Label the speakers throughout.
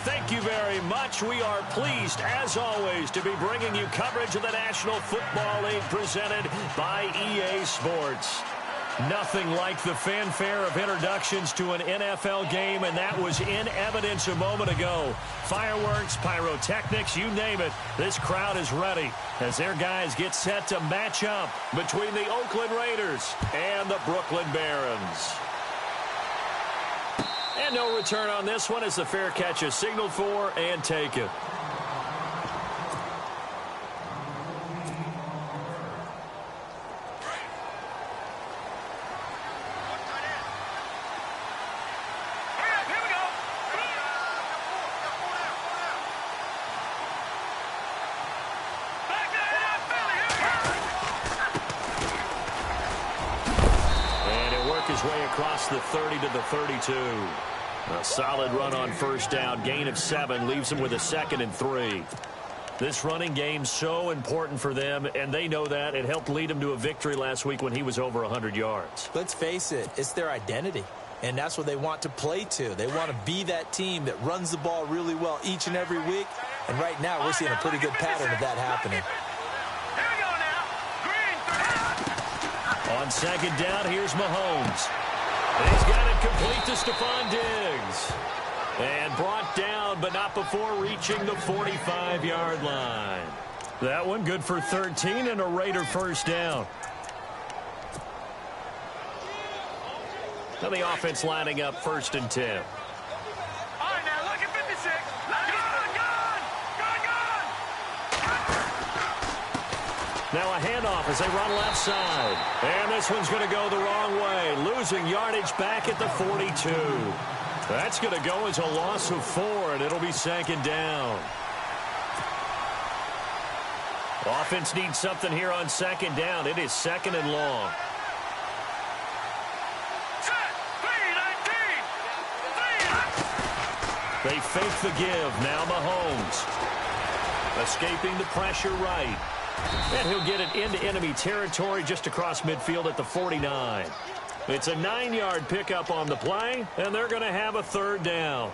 Speaker 1: thank you very much. We are pleased, as always, to be bringing you coverage of the National Football League presented by EA Sports. Nothing like the fanfare of introductions to an NFL game, and that was in evidence a moment ago. Fireworks, pyrotechnics, you name it. This crowd is ready as their guys get set to match up between the Oakland Raiders and the Brooklyn Barons. And no return on this one as the fair catch is signaled for and taken. His way across the 30 to the 32. A solid run on first down. Gain of 7 leaves him with a 2nd and 3. This running game so important for them, and they know that. It helped lead him to a victory last week when he was over 100 yards.
Speaker 2: Let's face it, it's their identity, and that's what they want to play to. They want to be that team that runs the ball really well each and every week, and right now we're seeing a pretty good pattern of that happening.
Speaker 1: On second down, here's Mahomes. And he's got it complete to Stephon Diggs. And brought down, but not before reaching the 45-yard line. That one good for 13 and a Raider first down. Now the offense lining up 1st and 10. Now a handoff as they run left side. And this one's going to go the wrong way. Losing yardage back at the 42. That's going to go as a loss of 4, and it'll be 2nd down. Offense needs something here on 2nd down. It is 2nd and long. They fake the give. Now Mahomes. Escaping the pressure right. And he'll get it into enemy territory just across midfield at the 49. It's a 9-yard pickup on the play, and they're going to have a 3rd down.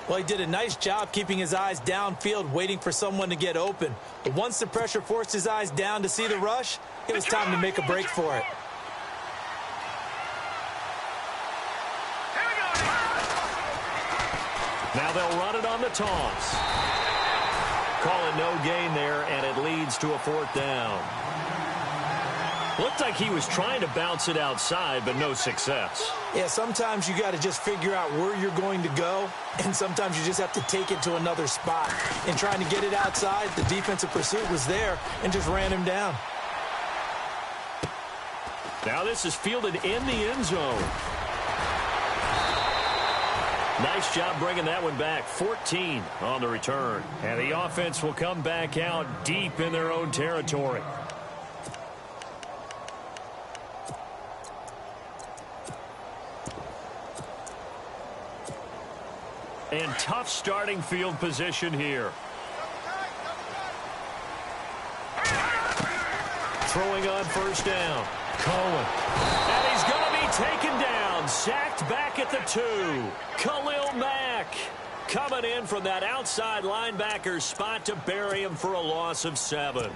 Speaker 2: Well, he did a nice job keeping his eyes downfield, waiting for someone to get open. But once the pressure forced his eyes down to see the rush, it was time to make a break for it.
Speaker 1: Now they'll run it on the toss. Calling no gain there, and it leads to a 4th down. Looked like he was trying to bounce it outside, but no success.
Speaker 2: Yeah, sometimes you got to just figure out where you're going to go, and sometimes you just have to take it to another spot. In trying to get it outside, the defensive pursuit was there and just ran him down.
Speaker 1: Now this is fielded in the end zone. Nice job bringing that one back. 14 on the return. And the offense will come back out deep in their own territory. And tough starting field position here. Throwing on first down. Cohen. And he's going to be taken down. Sacked back at the 2. Khalil Mack coming in from that outside linebacker spot to bury him for a loss of 7.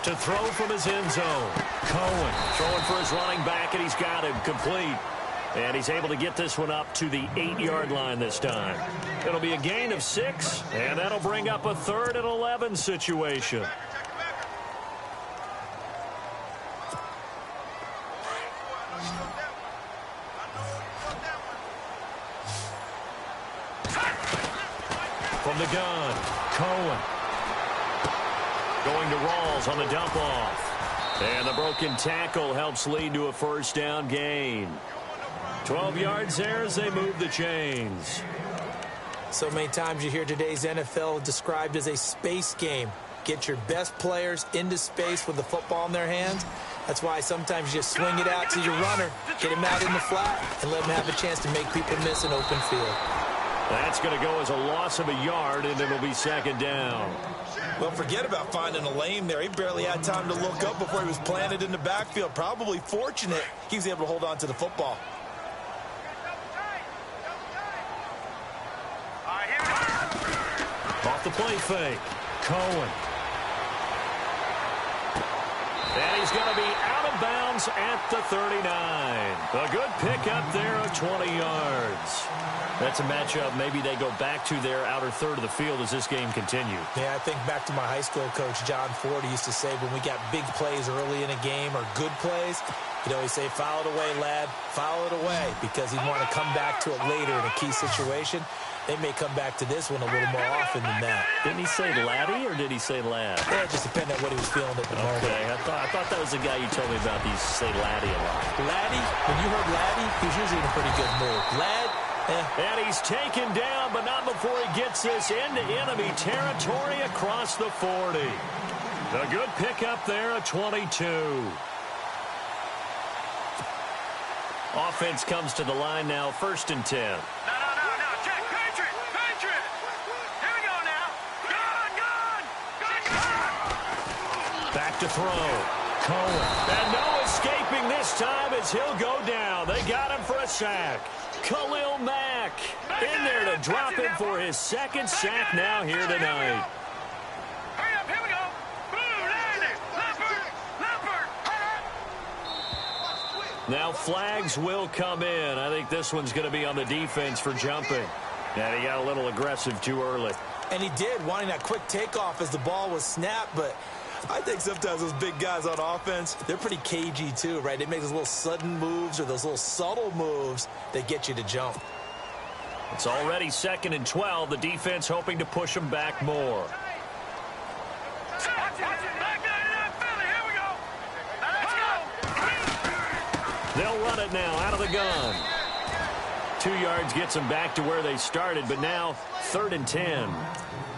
Speaker 1: To throw from his end zone. Cohen throwing for his running back, and he's got him complete. And he's able to get this one up to the 8-yard line this time. It'll be a gain of 6, and that'll bring up a 3rd and 11 situation. From the gun, Cohen. Going to Rawls on the dump off. And the broken tackle helps lead to a first down gain. 12 yards there as they move the chains.
Speaker 2: So many times you hear today's NFL described as a space game. Get your best players into space with the football in their hands. That's why sometimes you just swing it out to your runner, get him out in the flat, and let him have a chance to make people miss an open field.
Speaker 1: That's going to go as a loss of a yard, and it'll be second down.
Speaker 2: Well, forget about finding a lane there. He barely had time to look up before he was planted in the backfield. Probably fortunate he was able to hold on to the football.
Speaker 1: Off the play fake. Cohen. And he's going to be out of bounds at the 39. A good pickup there of 20 yards. That's a matchup maybe they go back to their outer third of the field as this game continues.
Speaker 2: Yeah, I think back to my high school coach, John Ford, used to say when we got big plays early in a game or good plays, he'd always say, foul it away, lad, foul it away, because he'd want to come back to it later in a key situation. They may come back to this one a little more often than that.
Speaker 1: Didn't he say laddie or did he say lad?
Speaker 2: Yeah, it just depended on what he was feeling at the moment.
Speaker 1: Okay, I thought that was the guy you told me about. He used to say laddie a lot.
Speaker 2: Laddie, when you heard laddie, he was usually in a pretty good mood. Lad,
Speaker 1: And he's taken down, but not before he gets this into enemy territory across the 40. A good pickup there at 22. Offense comes to the line now, 1st and 10.
Speaker 3: No. Check. Patriot. Here we go now. Gun.
Speaker 1: Back to throw. Cohen. And no escaping this time as he'll go down. They got him for a sack. Khalil Mack in there to drop him for his 2nd sack now here tonight.
Speaker 3: Hurry up. Here we go. Boom. There. Leopard.
Speaker 1: Now flags will come in. I think this one's going to be on the defense for jumping. And he got a little aggressive too early.
Speaker 2: and he did, wanting that quick takeoff as the ball was snapped, but I think sometimes those big guys on offense, they're pretty cagey too, right? They make those little sudden moves or those little subtle moves that get you to jump.
Speaker 1: It's already 2nd and 12. The defense hoping to push them back more. They'll run it now out of the gun. 2 yards gets them back to where they started, but now 3rd and 10.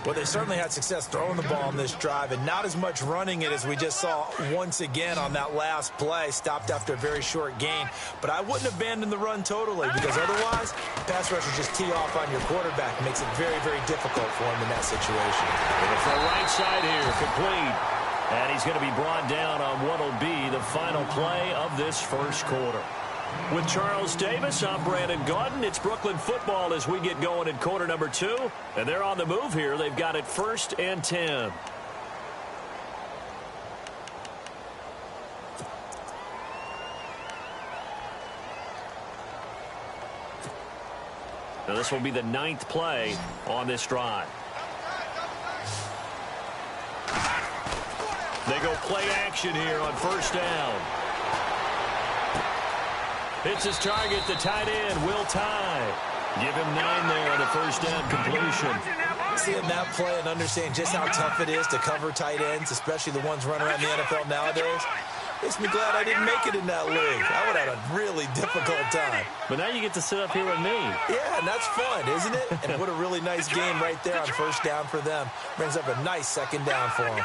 Speaker 2: Well, they certainly had success throwing the ball on this drive, and not as much running it as we just saw once again on that last play. Stopped after a very short gain. But I wouldn't abandon the run totally, because otherwise, pass rushers just tee off on your quarterback. It makes it very, very difficult for him in that situation.
Speaker 1: It's the right side here, complete. And he's going to be brought down on what will be the final play of this first quarter. With Charles Davis, I'm Brandon Gaudin. It's Brooklyn football as we get going in quarter number 2. And they're on the move here. They've got it 1st and 10. Now this will be the 9th play on this drive. They go play action here on 1st down. It's his target, the tight end, Will Tye. Give him 9 there on the 1st down completion.
Speaker 2: Seeing that play and understanding just how tough it is to cover tight ends, especially the ones running around the NFL nowadays, makes me glad I didn't make it in that league. I would have had a really difficult time.
Speaker 1: But now you get to sit up here with me.
Speaker 2: Yeah, and that's fun, isn't it? And what a really nice game right there on 1st down for them. Brings up a nice 2nd down for them.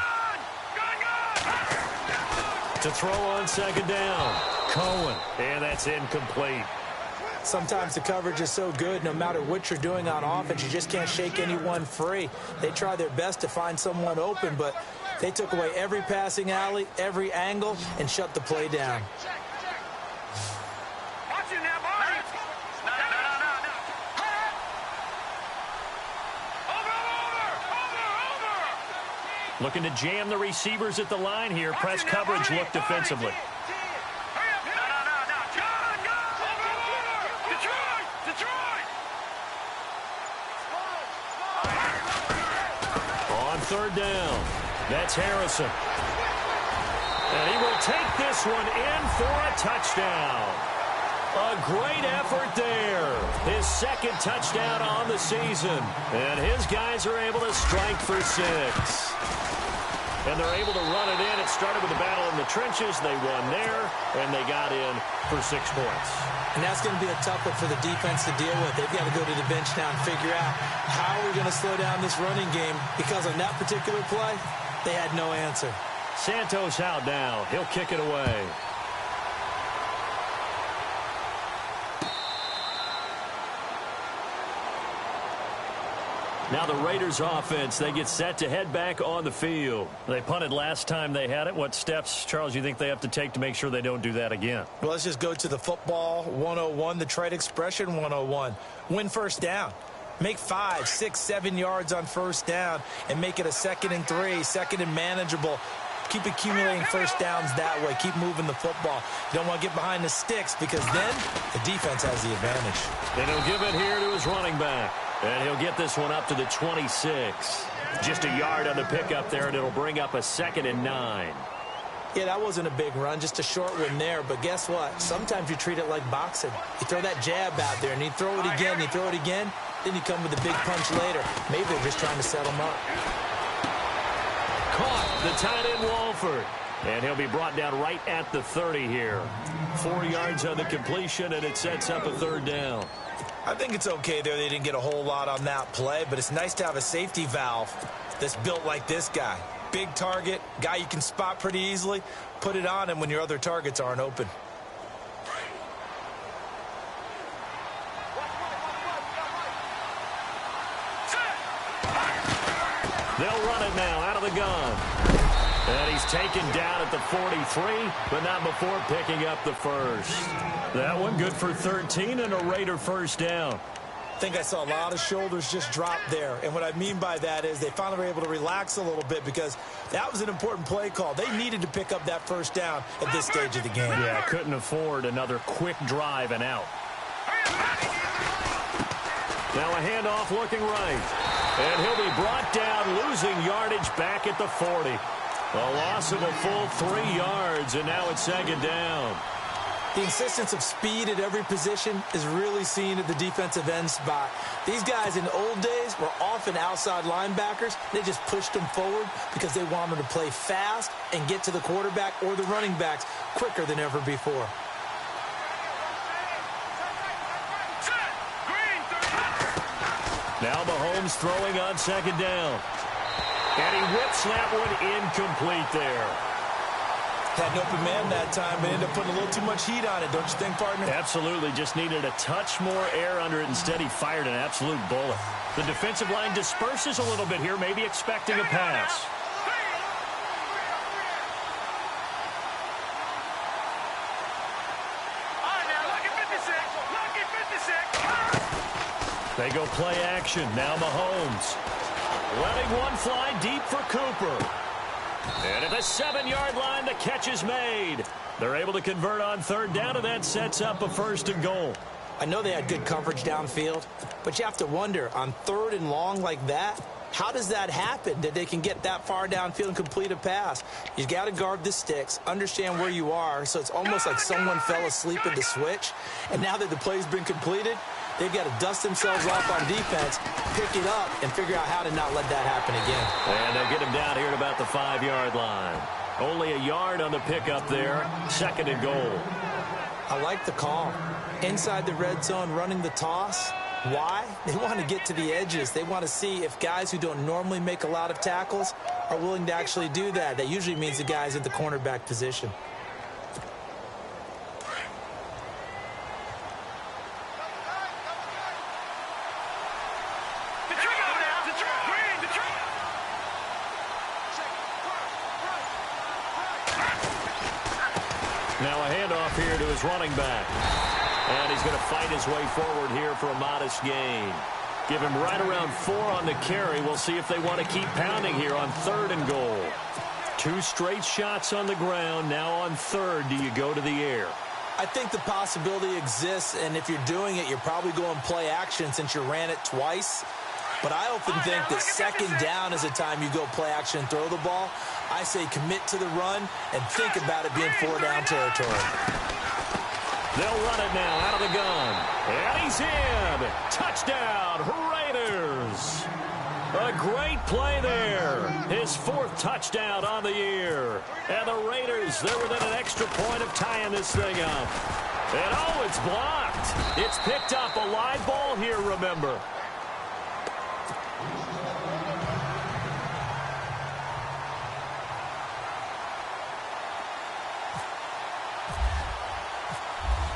Speaker 1: To throw on 2nd down, Cohen, and that's incomplete.
Speaker 2: Sometimes the coverage is so good, no matter what you're doing on offense, you just can't shake anyone free. They try their best to find someone open, but they took away every passing alley, every angle, and shut the play down.
Speaker 1: Looking to jam the receivers at the line here. Press coverage look defensively. On 3rd down, that's Harrison. And he will take this one in for a touchdown. A great effort there. His 2nd touchdown on the season. And his guys are able to strike for 6. And they're able to run it in. It started with a battle in the trenches. They won there, and they got in for 6 points.
Speaker 2: And that's going to be a tough one for the defense to deal with. They've got to go to the bench now and figure out how are we going to slow down this running game, because on that particular play, they had no answer.
Speaker 1: Santos out now. He'll kick it away. Now the Raiders offense, they get set to head back on the field. They punted last time they had it. What steps, Charles, you think they have to take to make sure they don't do that again?
Speaker 2: Well, let's just go to the football 101, the trade expression 101. Win first down. Make 5, 6, 7 yards on first down and make it a 2nd and 3, 2nd and manageable. Keep accumulating first downs that way. Keep moving the football. You don't want to get behind the sticks because then the defense has the advantage.
Speaker 1: And he'll give it here to his running back. And he'll get this one up to the 26. Just a yard on the pickup there, and it'll bring up a 2nd and 9.
Speaker 2: Yeah, that wasn't a big run, just a short one there. But guess what? Sometimes you treat it like boxing. You throw that jab out there, and you throw it again, you throw it again, then you come with a big punch later. Maybe they're just trying to set him up.
Speaker 1: Caught, the tight end Walford. And he'll be brought down right at the 30 here. 4 yards on the completion, and it sets up a 3rd down.
Speaker 2: I think it's okay there. They didn't get a whole lot on that play, but it's nice to have a safety valve that's built like this guy. Big target, guy you can spot pretty easily. Put it on him when your other targets aren't open.
Speaker 1: They'll run it now out of the gun. And he's taken down at the 43, but not before picking up the first. That one good for 13 and a Raider first down.
Speaker 2: I think I saw a lot of shoulders just drop there. And what I mean by that is they finally were able to relax a little bit because that was an important play call. They needed to pick up that first down at this stage of the game.
Speaker 1: Yeah, couldn't afford another quick drive and out. Now a handoff looking right. And he'll be brought down, losing yardage back at the 40. A loss of a full 3 yards, and now it's 2nd down.
Speaker 2: The insistence of speed at every position is really seen at the defensive end spot. These guys in the old days were often outside linebackers. They just pushed them forward because they wanted to play fast and get to the quarterback or the running backs quicker than ever before.
Speaker 1: Now Mahomes throwing on 2nd down. And he whips that one incomplete there.
Speaker 2: Had an open man that time, but ended up putting a little too much heat on it, don't you think, partner?
Speaker 1: Absolutely. Just needed a touch more air under it. Instead, he fired an absolute bullet. The defensive line disperses a little bit here, maybe expecting a pass. They go play action. Now Mahomes. Letting one fly deep for Cooper. And at the 7-yard line, the catch is made. They're able to convert on 3rd down, and that sets up a 1st and goal.
Speaker 2: I know they had good coverage downfield, but you have to wonder, on 3rd and long like that, how does that happen, that they can get that far downfield and complete a pass? You've got to guard the sticks, understand where you are, so it's almost like someone fell asleep at the switch, and now that the play's been completed, they've got to dust themselves off on defense, pick it up, and figure out how to not let that happen again.
Speaker 1: And they'll get him down here at about the 5-yard line. Only a yard on the pickup there. 2nd and goal.
Speaker 2: I like the call. Inside the red zone, running the toss. Why? They want to get to the edges. They want to see if guys who don't normally make a lot of tackles are willing to actually do that. That usually means the guys at the cornerback position.
Speaker 1: Now a handoff here to his running back. And he's going to fight his way forward here for a modest gain. Give him right around 4 on the carry. We'll see if they want to keep pounding here on 3rd and goal. 2 straight shots on the ground. Now on 3rd, do you go to the air?
Speaker 2: I think the possibility exists, and if you're doing it, you're probably going play action since you ran it twice. But I often think that 2nd down is the time you go play action and throw the ball. I say commit to the run and think about it being 4-down territory.
Speaker 1: They'll run it now out of the gun. And he's in. Touchdown, Raiders. A great play there. His 4th touchdown on the year. And the Raiders, they're within an extra point of tying this thing up. And oh, it's blocked. It's picked up. A live ball here, remember.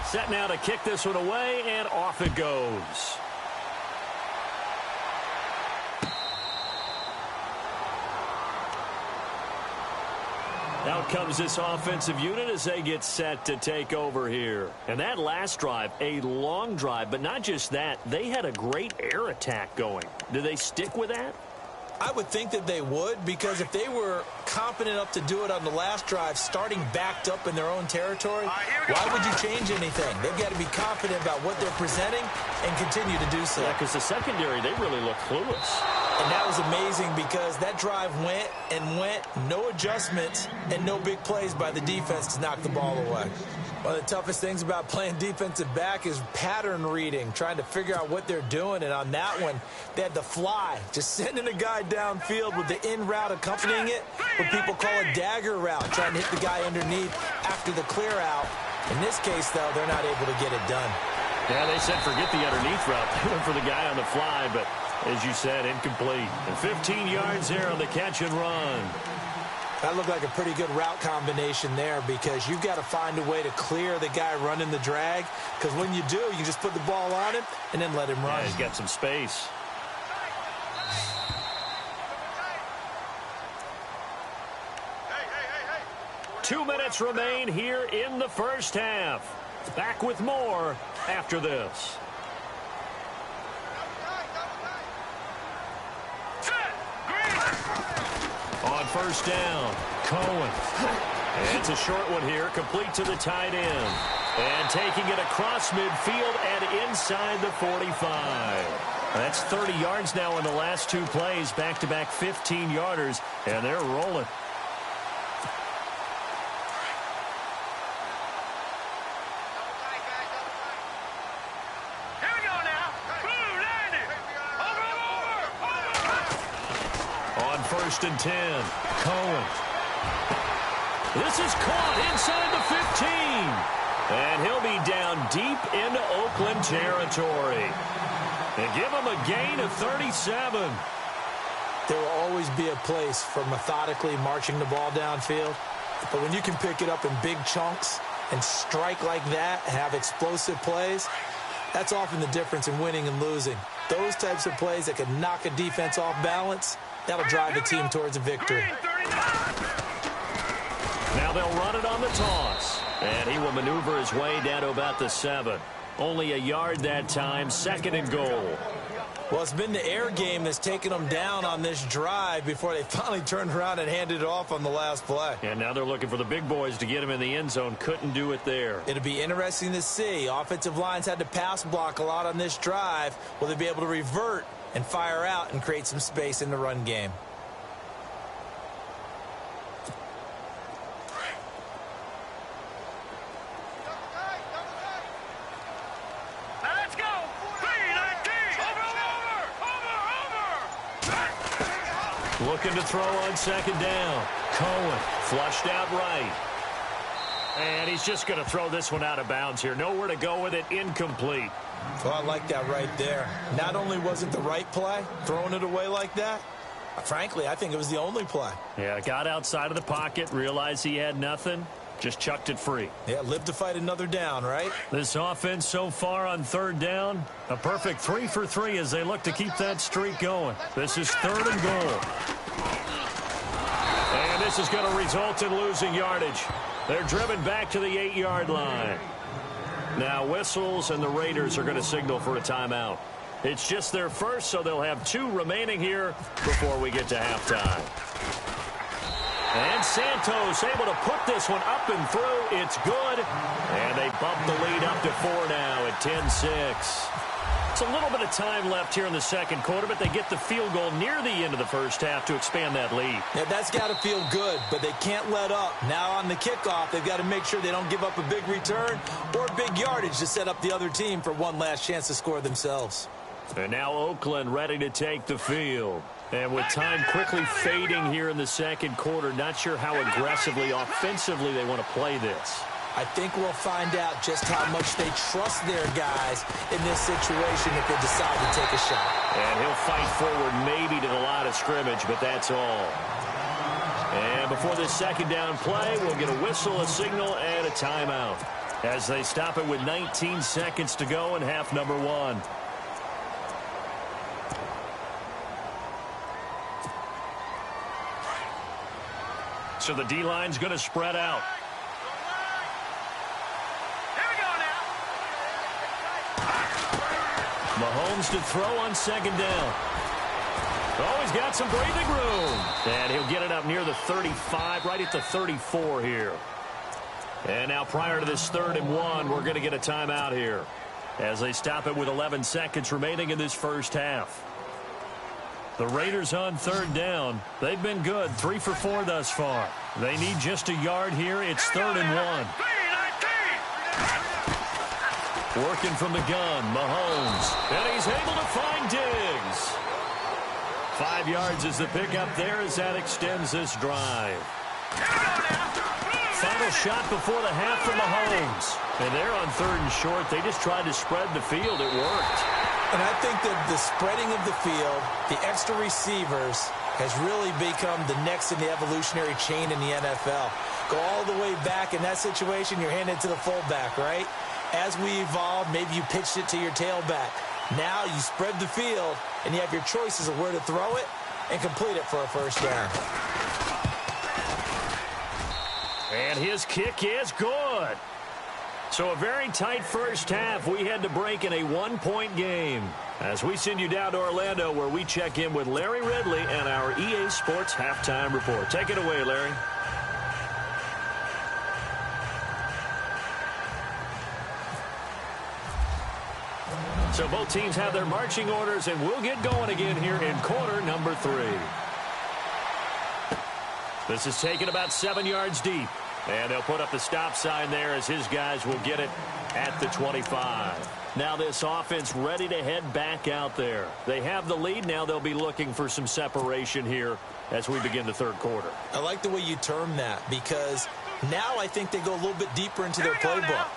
Speaker 1: Set now to kick this one away, and off it goes. Out comes this offensive unit as they get set to take over here. And that last drive, a long drive, but not just that, they had a great air attack going. Do they stick with that?
Speaker 2: I would think that they would, because if they were confident enough to do it on the last drive, starting backed up in their own territory, why would you change anything? They've got to be confident about what they're presenting and continue to do so.
Speaker 1: Yeah, because the secondary, they really look clueless.
Speaker 2: And that was amazing because that drive went and went, no adjustments and no big plays by the defense to knock the ball away. One of the toughest things about playing defensive back is pattern reading, trying to figure out what they're doing. And on that one, they had the fly, just sending a guy downfield with the in route accompanying it, what people call a dagger route, trying to hit the guy underneath after the clear out. In this case, though, they're not able to get it done.
Speaker 1: Yeah, they said forget the underneath route. They went for the guy on the fly, but as you said, incomplete. And 15 yards there on the catch and run.
Speaker 2: That looked like a pretty good route combination there, because you've got to find a way to clear the guy running the drag, because when you do, you just put the ball on him and then let him run.
Speaker 1: Yeah, he's got some space.
Speaker 3: Hey.
Speaker 1: 2 minutes remain here in the first half. Back with more after this. On first down, Cohen. It's a short one here, complete to the tight end. And taking it across midfield and inside the 45. That's 30 yards now in the last two plays, back-to-back 15-yarders, and they're rolling.
Speaker 3: Here we go now. Blue, landing. Over.
Speaker 1: On first and 10, Cohen. This is caught inside the 15. And he'll be down deep into Oakland territory. And give him a gain of 37.
Speaker 2: There will always be a place for methodically marching the ball downfield. But when you can pick it up in big chunks and strike like that and have explosive plays, that's often the difference in winning and losing. Those types of plays that can knock a defense off balance, that'll drive a team towards a victory.
Speaker 1: Now they'll run it on the toss. And he will maneuver his way down to about the 7. Only a yard that time, second and goal.
Speaker 2: Well, it's been the air game that's taken them down on this drive before they finally turned around and handed it off on the last play.
Speaker 1: And now they're looking for the big boys to get him in the end zone. Couldn't do it there.
Speaker 2: It'll be interesting to see. Offensive lines had to pass block a lot on this drive. Will they be able to revert and fire out and create some space in the run game?
Speaker 3: Let's go. 319. Over.
Speaker 1: Looking to throw on second down. Cohen flushed out right. And he's just going to throw this one out of bounds here. Nowhere to go with it. Incomplete.
Speaker 2: Well, I like that right there. Not only was it the right play, throwing it away like that, frankly, I think it was the only play.
Speaker 1: Yeah, got outside of the pocket, realized he had nothing, just chucked it free.
Speaker 2: Yeah, live to fight another down, right?
Speaker 1: This offense so far on third down, a perfect 3 for 3 as they look to keep that streak going. This is third and goal. And this is going to result in losing yardage. They're driven back to the 8-yard line. Now whistles, and the Raiders are going to signal for a timeout. It's just their first, so they'll have 2 remaining here before we get to halftime. And Santos able to put this one up and through. It's good. And they bump the lead up to 4 now at 10-6. It's a little bit of time left here in the second quarter, but they get the field goal near the end of the first half to expand that lead.
Speaker 2: Yeah, that's got to feel good, but they can't let up. Now on the kickoff, they've got to make sure they don't give up a big return or big yardage to set up the other team for one last chance to score themselves.
Speaker 1: And now Oakland ready to take the field. And with time quickly fading here in the second quarter, not sure how aggressively, offensively they want to play this.
Speaker 2: I think we'll find out just how much they trust their guys in this situation if they decide to take a shot.
Speaker 1: And he'll fight forward maybe to the line of scrimmage, but that's all. And before this second down play, we'll get a whistle, a signal, and a timeout as they stop it with 19 seconds to go in half number 1. So the D-line's going to spread out.
Speaker 3: Here we go now.
Speaker 1: Mahomes to throw on second down. Oh, he's got some breathing room. And he'll get it up near the 35, right at the 34 here. And now prior to this 3rd and 1, we're going to get a timeout here as they stop it with 11 seconds remaining in this first half. The Raiders on 3rd down. They've been good, 3 for 4 thus far. They need just a yard here. It's 3rd and 1. Working from the gun, Mahomes. And he's able to find Diggs. 5 yards is the pickup there as that extends this drive. Final shot before the half from Mahomes. And they're on 3rd and short. They just tried to spread the field. It worked.
Speaker 2: And I think that the spreading of the field, the extra receivers, has really become the next in the evolutionary chain in the NFL. Go all the way back in that situation, you're handed to the fullback, right? As we evolve, maybe you pitched it to your tailback. Now you spread the field, and you have your choices of where to throw it and complete it for a first down.
Speaker 1: And his kick is good. So a very tight first half. We had to break in a 1-point game. As we send you down to Orlando, where we check in with Larry Ridley and our EA Sports Halftime Report. Take it away, Larry. So both teams have their marching orders, and we'll get going again here in quarter number 3. This is taken about 7 yards deep. And they'll put up the stop sign there as his guys will get it at the 25. Now this offense ready to head back out there. They have the lead. Now they'll be looking for some separation here as we begin the 3rd quarter.
Speaker 2: I like the way you term that, because now I think they go a little bit deeper into their playbook.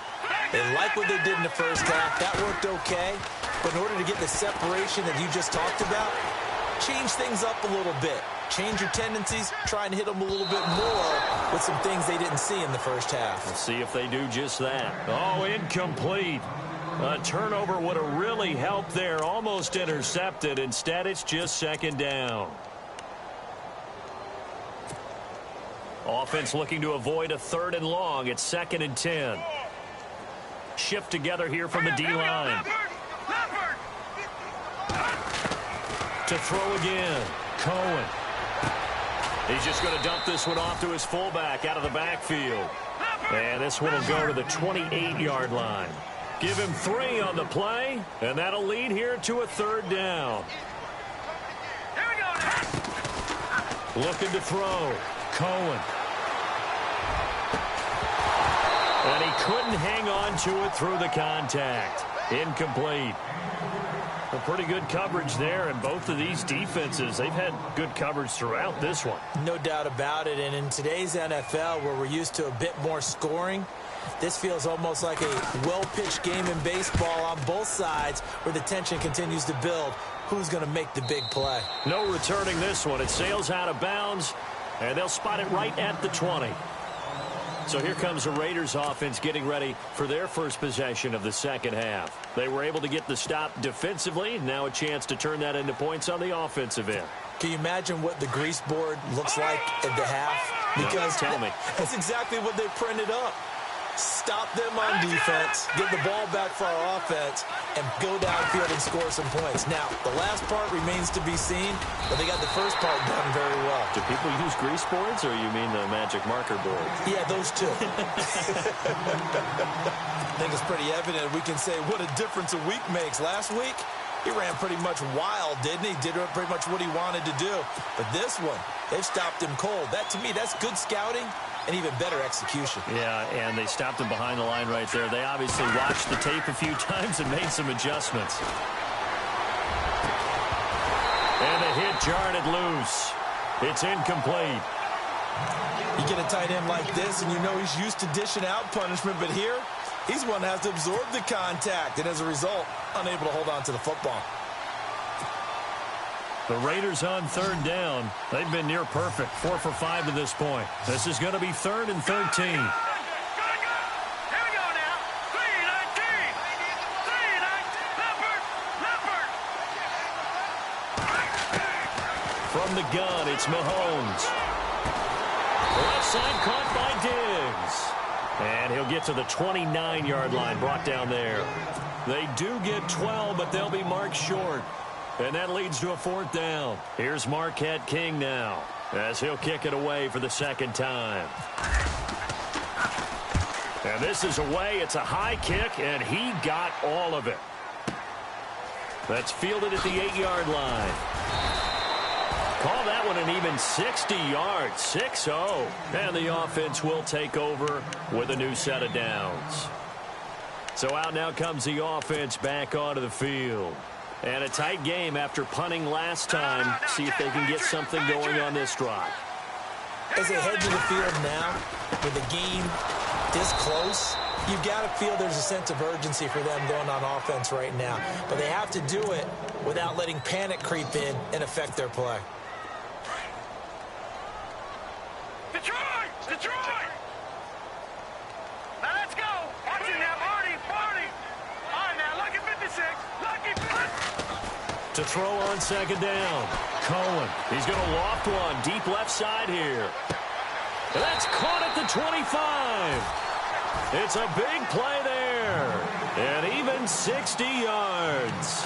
Speaker 2: They like what they did in the first half. That worked okay. But in order to get the separation that you just talked about, change things up a little bit. Change your tendencies, try and hit them a little bit more with some things they didn't see in the first half.
Speaker 1: We'll see if they do just that. Oh, incomplete. A turnover would have really helped there. Almost intercepted. Instead, it's just 2nd down. Offense looking to avoid a 3rd and long. It's 2nd and 10. Shift together here from the D-line. To throw again. Cohen. He's just going to dump this one off to his fullback out of the backfield. And this one will go to the 28-yard line. Give him 3 on the play, and that'll lead here to a 3rd down. Looking to throw. Cohen. And he couldn't hang on to it through the contact. Incomplete. Well, pretty good coverage there, and both of these defenses, they've had good coverage throughout this one.
Speaker 2: No doubt about it, and in today's NFL, where we're used to a bit more scoring, this feels almost like a well-pitched game in baseball on both sides, where the tension continues to build. Who's going to make the big play?
Speaker 1: No returning this one. It sails out of bounds, and they'll spot it right at the 20. So here comes the Raiders offense getting ready for their first possession of the second half. They were able to get the stop defensively. Now a chance to turn that into points on the offensive end.
Speaker 2: Can you imagine what the grease board looks like at the half? Because
Speaker 1: tell me.
Speaker 2: That's exactly what they printed up. Stop them on defense, get the ball back for our offense, and go downfield and score some points. Now, the last part remains to be seen, but they got the first part done very well.
Speaker 1: Do people use grease boards, or you mean the magic marker board?
Speaker 2: Yeah, those two. I think it's pretty evident. We can say what a difference a week makes. Last week, he ran pretty much wild, didn't he? Did pretty much what he wanted to do. But this one, they've stopped him cold. That, to me, that's good scouting and even better execution.
Speaker 1: Yeah, and they stopped him behind the line right there. They obviously watched the tape a few times and made some adjustments. And the hit jarred it loose. It's incomplete.
Speaker 2: You get a tight end like this, and you know he's used to dishing out punishment, but here, he's one that has to absorb the contact, and as a result, unable to hold on to the football.
Speaker 1: The Raiders on 3rd down. They've been near perfect, 4 for 5 to this point. This is going to be 3rd and 13. From the gun, it's Mahomes. Left side caught by Diggs. And he'll get to the 29-yard line, brought down there. They do get 12, but they'll be marked short. And that leads to a 4th down. Here's Marquette King now, as he'll kick it away for the 2nd time. And this is away. It's a high kick, and he got all of it. That's fielded at the 8-yard line. Call that one an even 60 yards, 6-0. And the offense will take over with a new set of downs. So out now comes the offense back onto the field. And a tight game after punting last time. See if they can get something going on this drive.
Speaker 2: As they head to the field now, with the game this close, you've got to feel there's a sense of urgency for them going on offense right now. But they have to do it without letting panic creep in and affect their play.
Speaker 3: Detroit! Detroit! Now let's go! Watch it now, Marty! Marty! All right, now, lucky 56. Lucky 56.
Speaker 1: To throw on 2nd down. Cohen. He's going to loft one deep left side here. And that's caught at the 25. It's a big play there. And even 60 yards.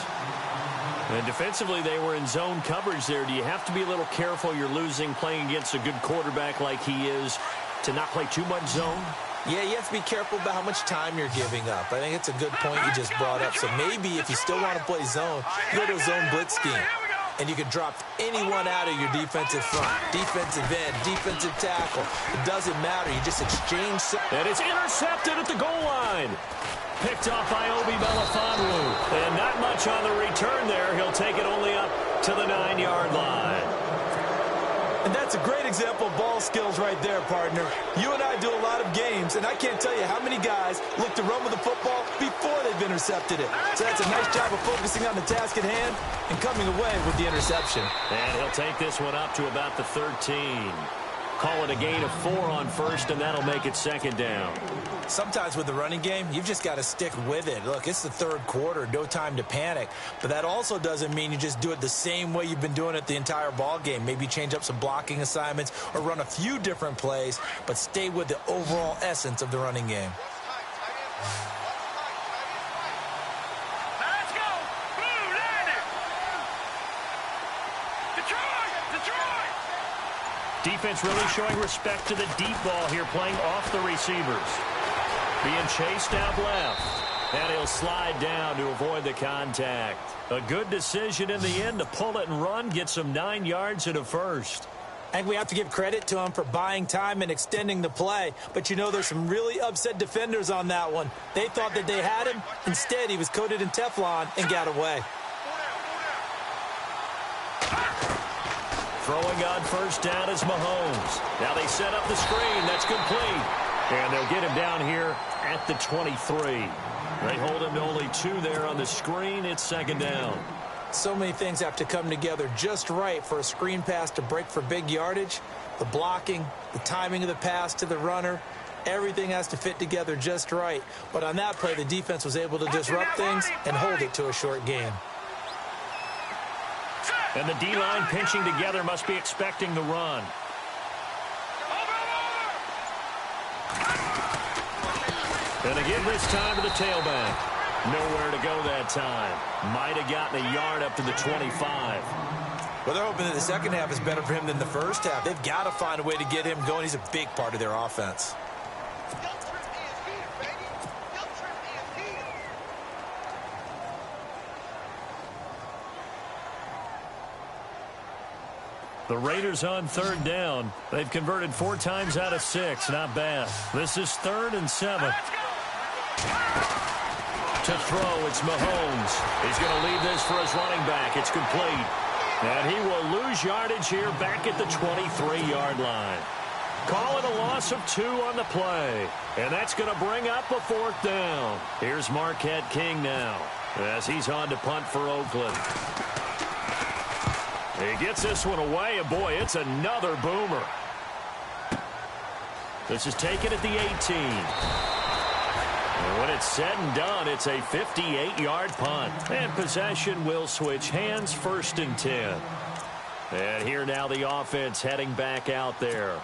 Speaker 1: And defensively, they were in zone coverage there. Do you have to be a little careful you're losing playing against a good quarterback like he is to not play too much zone?
Speaker 2: Yeah, you have to be careful about how much time you're giving up. I think it's a good point you just brought up. So maybe if you still want to play zone, you go to a zone blitz scheme. And you can drop anyone out of your defensive front. Defensive end, defensive tackle. It doesn't matter. You just exchange.
Speaker 1: And it's intercepted at the goal line. Picked off by Obi Melifonwu. And not much on the return there. He'll take it only up to the 9-yard line.
Speaker 2: And that's a great example of ball skills right there, partner. You and I do a lot of games, and I can't tell you how many guys look to run with the football before they've intercepted it. So that's a nice job of focusing on the task at hand and coming away with the interception.
Speaker 1: And he'll take this one up to about the 13. Call it a gain of 4 on 1st, and that'll make it 2nd down.
Speaker 2: Sometimes with the running game, you've just got to stick with it. Look, it's the 3rd quarter, no time to panic. But that also doesn't mean you just do it the same way you've been doing it the entire ball game. Maybe change up some blocking assignments or run a few different plays, but stay with the overall essence of the running game.
Speaker 3: Let's go! Blue landed! Detroit! Detroit!
Speaker 1: Defense really showing respect to the deep ball here, playing off the receivers. Being chased out left. And he'll slide down to avoid the contact. A good decision in the end to pull it and run, get some 9 yards and a 1st.
Speaker 2: I think we have to give credit to him for buying time and extending the play. But you know, there's some really upset defenders on that one. They thought that they had him. Instead, he was coated in Teflon and got away.
Speaker 1: Throwing on 1st down is Mahomes. Now they set up the screen. That's complete. And they'll get him down here at the 23. They hold him to only 2 there on the screen. It's 2nd down.
Speaker 2: So many things have to come together just right for a screen pass to break for big yardage. The blocking, the timing of the pass to the runner, everything has to fit together just right. But on that play, the defense was able to disrupt things and hold it to a short gain.
Speaker 1: And the D-line pinching together must be expecting the run. And again this time to the tailback. Nowhere to go that time. Might have gotten a yard up to the 25.
Speaker 2: Well, they're hoping that the second half is better for him than the first half. They've got to find a way to get him going. He's a big part of their offense.
Speaker 1: The Raiders on 3rd down. They've converted 4 times out of 6. Not bad. This is 3rd and 7. To throw, it's Mahomes. He's going to leave this for his running back. It's complete. And he will lose yardage here back at the 23-yard line. Call it a loss of 2 on the play. And that's going to bring up a 4th down. Here's Marquette King now as he's on to punt for Oakland. He gets this one away, and boy, it's another boomer. This is taken at the 18. And when it's said and done, it's a 58-yard punt. And possession will switch hands, 1st and 10. And here now the offense heading back out there.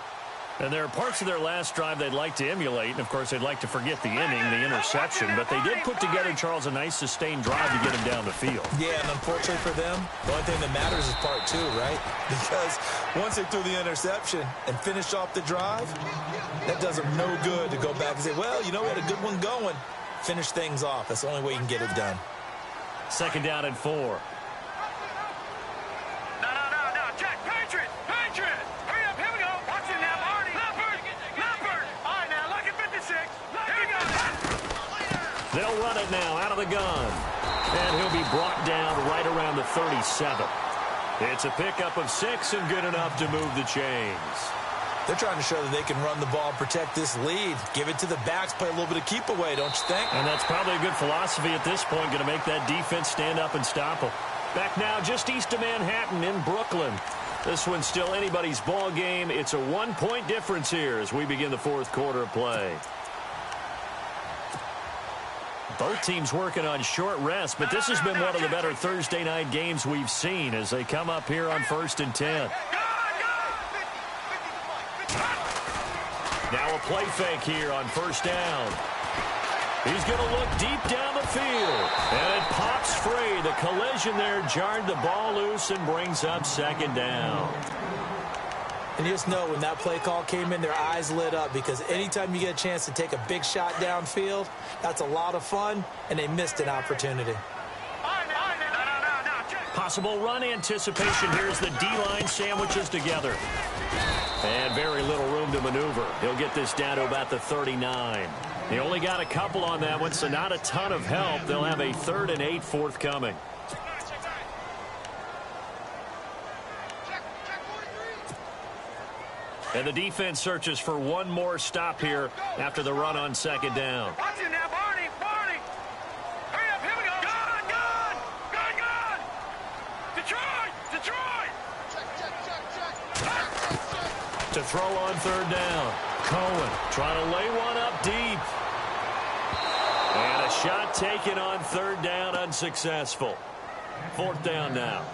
Speaker 1: And there are parts of their last drive they'd like to emulate. And, of course, they'd like to forget the inning, the interception. But they did put together, Charles, a nice sustained drive to get him down the field.
Speaker 2: Yeah, and unfortunately for them, the only thing that matters is part two, right? Because once they threw the interception and finished off the drive, that does them no good to go back and say, well, you know, we had a good one going. Finish things off. That's the only way you can get it done.
Speaker 1: 2nd down and 4.
Speaker 3: No. Jack, Patriot. Hurry up, here we go. Watch it now, Marty. Leopard. All right, now, look at 56. Here we go.
Speaker 1: They'll run it now out of the gun. And he'll be brought down right around the 37. It's a pickup of 6 and good enough to move the chains.
Speaker 2: They're trying to show that they can run the ball, protect this lead, give it to the backs, play a little bit of keep away, don't you think?
Speaker 1: And that's probably a good philosophy at this point, going to make that defense stand up and stop them. Back now just east of Manhattan in Brooklyn. This one's still anybody's ball game. It's a 1-point difference here as we begin the 4th quarter of play. Both teams working on short rest, but this has been one of the better Thursday night games we've seen as they come up here on 1st and 10. Now a play fake here on 1st down. He's going to look deep down the field. And it pops free. The collision there jarred the ball loose and brings up 2nd down.
Speaker 2: And you just know when that play call came in, their eyes lit up because anytime you get a chance to take a big shot downfield, that's a lot of fun, and they missed an opportunity.
Speaker 1: Possible run anticipation. Here's the D-line sandwiches together. And very little room to maneuver. He'll get this down to about the 39. He only got a couple on that one, so not a ton of help. They'll have a 3rd and 8 forthcoming. And the defense searches for one more stop here after the run on 2nd down.
Speaker 3: Watch it now, Barney. Hurry up, here we go. Gun. Detroit.
Speaker 1: To throw on 3rd down. Cohen trying to lay one up deep. And a shot taken on 3rd down, unsuccessful. 4th down now.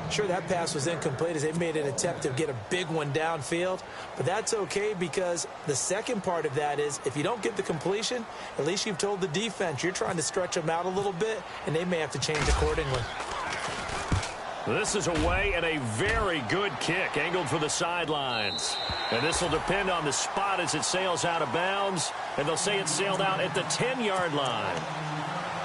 Speaker 2: Sure, that pass was incomplete as they made an attempt to get a big one downfield, but that's okay because the second part of that is if you don't get the completion, at least you've told the defense you're trying to stretch them out a little bit, and they may have to change accordingly.
Speaker 1: This is away and a very good kick angled for the sidelines. And this will depend on the spot as it sails out of bounds, and they'll say it sailed out at the 10-yard line.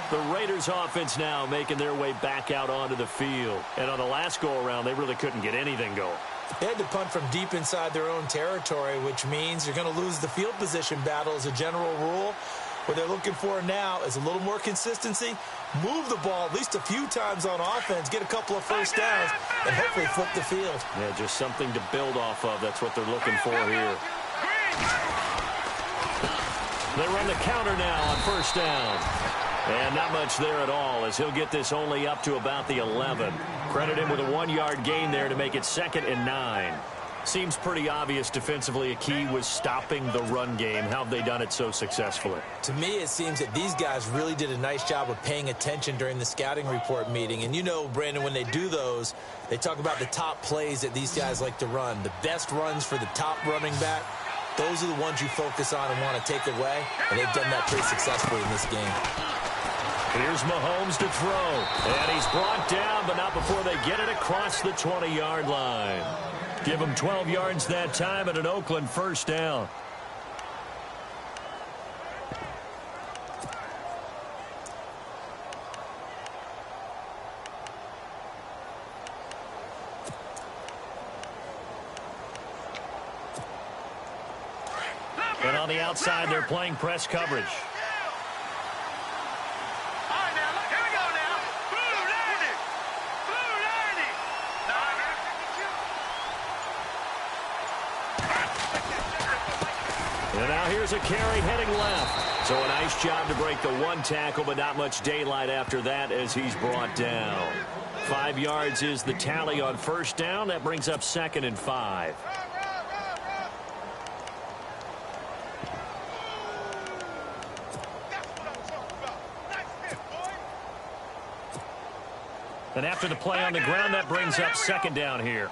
Speaker 1: The Raiders offense now making their way back out onto the field. And on the last go-around, they really couldn't get anything going.
Speaker 2: They had to punt from deep inside their own territory, which means you're going to lose the field position battle as a general rule. What they're looking for now is a little more consistency, move the ball at least a few times on offense, get a couple of first downs, and hopefully flip the field.
Speaker 1: Yeah, just something to build off of. That's what they're looking for here. They run the counter now on 1st down. And not much there at all as he'll get this only up to about the 11. Credit him with a 1-yard gain there to make it 2nd and 9. Seems pretty obvious defensively a key was stopping the run game. How have they done it so successfully?
Speaker 2: To me, it seems that these guys really did a nice job of paying attention during the scouting report meeting. And you know, Brandon, when they do those, they talk about the top plays that these guys like to run. The best runs for the top running back, those are the ones you focus on and want to take away. And they've done that pretty successfully in this game.
Speaker 1: Here's Mahomes to throw. And he's brought down, but not before they get it across the 20-yard line. Give him 12 yards that time and an Oakland 1st down. And on the outside, they're playing press coverage. And now here's a carry heading left. So a nice job to break the one tackle, but not much daylight after that as he's brought down. 5 yards is the tally on 1st down. That brings up 2nd and 5. And after the play on the ground, that brings up 2nd down here.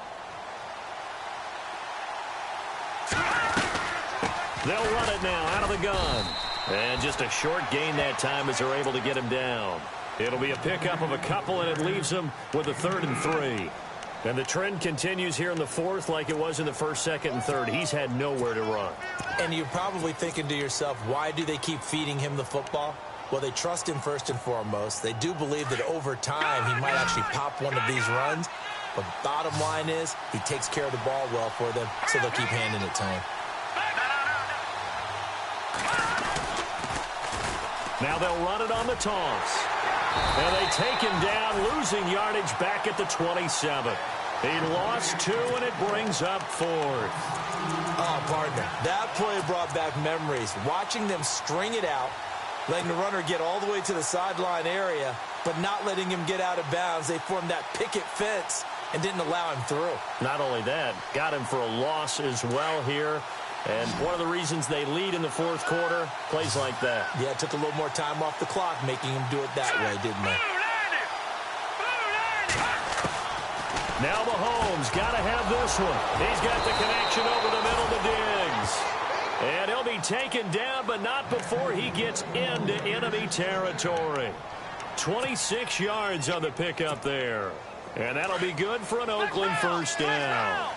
Speaker 1: They'll run it now out of the gun. And just a short gain that time as they're able to get him down. It'll be a pickup of a couple, and it leaves them with a 3rd and 3. And the trend continues here in the 4th like it was in the 1st, 2nd, and 3rd. He's had nowhere to run.
Speaker 2: And you're probably thinking to yourself, why do they keep feeding him the football? Well, they trust him first and foremost. They do believe that over time he might actually pop one of these runs. But bottom line is he takes care of the ball well for them, so they'll keep handing it to him.
Speaker 1: Now they'll run it on the toss. And they take him down, losing yardage back at the 27. He lost 2, and it brings up 4th.
Speaker 2: Oh, partner, that play brought back memories. Watching them string it out, letting the runner get all the way to the sideline area, but not letting him get out of bounds. They formed that picket fence and didn't allow him through.
Speaker 1: Not only that, got him for a loss as well here. And one of the reasons they lead in the 4th quarter, plays like that.
Speaker 2: Yeah, it took a little more time off the clock, making him do it that way, didn't they?
Speaker 1: Now Mahomes got to have this one. He's got the connection over the middle to Diggs. And he'll be taken down, but not before he gets into enemy territory. 26 yards on the pickup there. And that'll be good for an Oakland 1st down.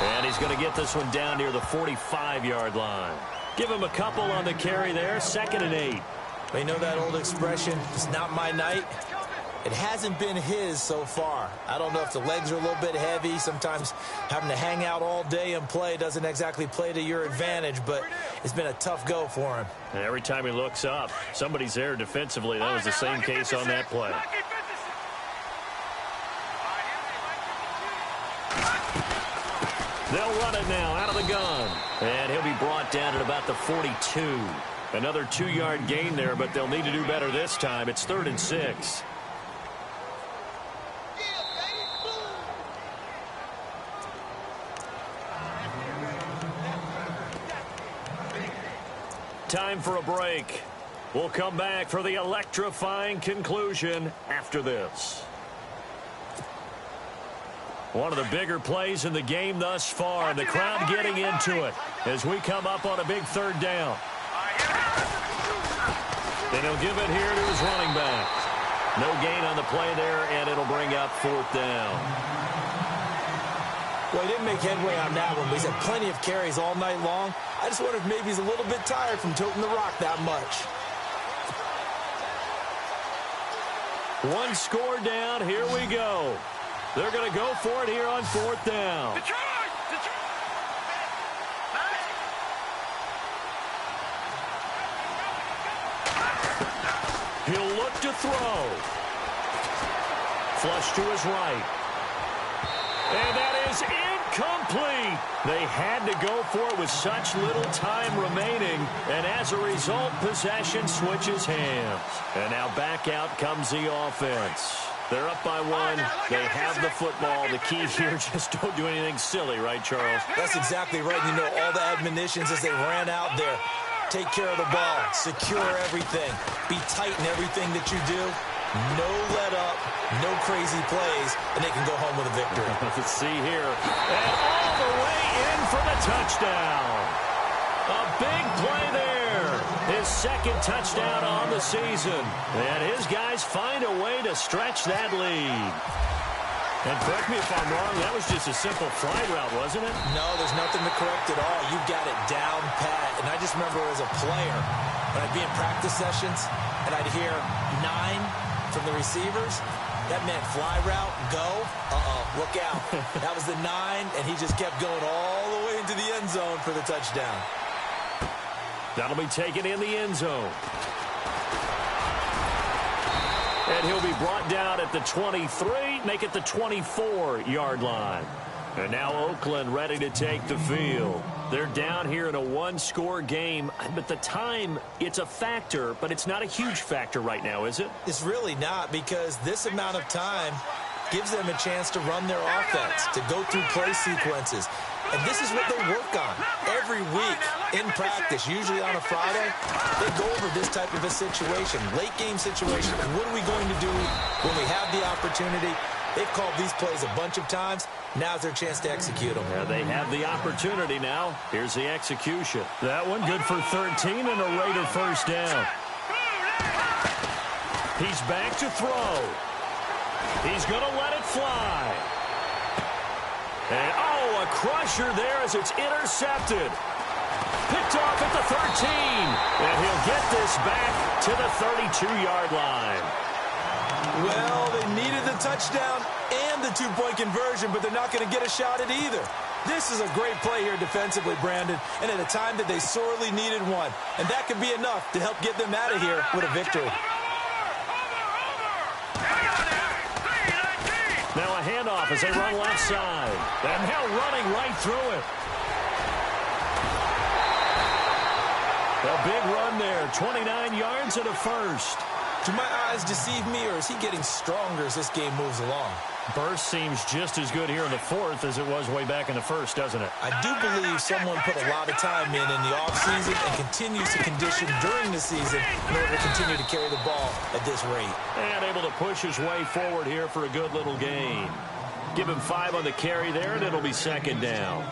Speaker 1: And he's going to get this one down near the 45-yard line. Give him a couple on the carry there, 2nd and 8.
Speaker 2: You know that old expression, it's not my night? It hasn't been his so far. I don't know if the legs are a little bit heavy. Sometimes having to hang out all day and play doesn't exactly play to your advantage, but it's been a tough go for him.
Speaker 1: And every time he looks up, somebody's there defensively. That was the same case on that play. They'll run it now out of the gun. And he'll be brought down at about the 42. Another 2-yard gain there, but they'll need to do better this time. It's 3rd and 6. Time for a break. We'll come back for the electrifying conclusion after this. One of the bigger plays in the game thus far, and the crowd getting into it as we come up on a big 3rd down. Then he'll give it here to his running back. No gain on the play there, and it'll bring up 4th down.
Speaker 2: Well, he didn't make headway on that one, but he's had plenty of carries all night long. I just wonder if maybe he's a little bit tired from toting the rock that much.
Speaker 1: One score down. Here we go. They're going to go for it here on 4th down. He'll look to throw. Flush to his right. And that is incomplete. They had to go for it with such little time remaining. And as a result, possession switches hands. And now back out comes the offense. They're up by 1. They have the football. The key here, just don't do anything silly, right, Charles?
Speaker 2: That's exactly right. You know, all the admonitions as they ran out there. Take care of the ball. Secure everything. Be tight in everything that you do. No let up. No crazy plays. And they can go home with a victory.
Speaker 1: Let's see here. And all the way in for the touchdown. A big play there. His 2nd touchdown on the season. And his guys find a way to stretch that lead. And correct me if I'm wrong, that was just a simple fly route, wasn't it?
Speaker 2: No, there's nothing to correct at all. You got it down pat. And I just remember as a player, when I'd be in practice sessions, and I'd hear 9 from the receivers, that meant fly route, go, look out. That was the 9, and he just kept going all the way into the end zone for the touchdown.
Speaker 1: That'll be taken in the end zone. And he'll be brought down at the 23, make it the 24-yard line. And now Oakland ready to take the field. They're down here in a 1-score game, but the time, it's a factor, but it's not a huge factor right now, is it?
Speaker 2: It's really not, because this amount of time gives them a chance to run their offense, to go through play sequences. And this is what they work on every week in practice, usually on a Friday. They go over this type of a situation, late-game situation. What are we going to do when we have the opportunity? They've called these plays a bunch of times. Now's their chance to execute them.
Speaker 1: Yeah, they have the opportunity now. Here's the execution. That one good for 13 and a Raider first down. He's back to throw. He's going to let it fly. And, a crusher there as it's intercepted. Picked off at the 13. And he'll get this back to the 32-yard line.
Speaker 2: Well, they needed the touchdown and the two-point conversion, but they're not going to get a shot at either. This is a great play here defensively, Brandon, and at a time that they sorely needed one. And that could be enough to help get them out of here with a victory.
Speaker 1: Now a handoff as they run left side. And now running right through it. A big run there, 29 yards and a first.
Speaker 2: Do my eyes deceive me, or is he getting stronger as this game moves along?
Speaker 1: Burst seems just as good here in the fourth as it was way back in the first, doesn't it?
Speaker 2: I do believe someone put a lot of time in the offseason and continues to condition during the season in order to continue to carry the ball at this rate.
Speaker 1: And able to push his way forward here for a good little gain. Give him 5 on the carry there, and it'll be second down.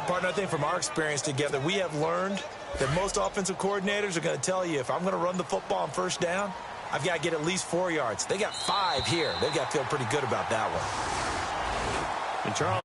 Speaker 2: Partner, I think from our experience together, we have learned that most offensive coordinators are going to tell you, if I'm going to run the football on first down, I've got to get at least 4 yards. They got 5 here. They've got to feel pretty good about that one.
Speaker 1: And Charles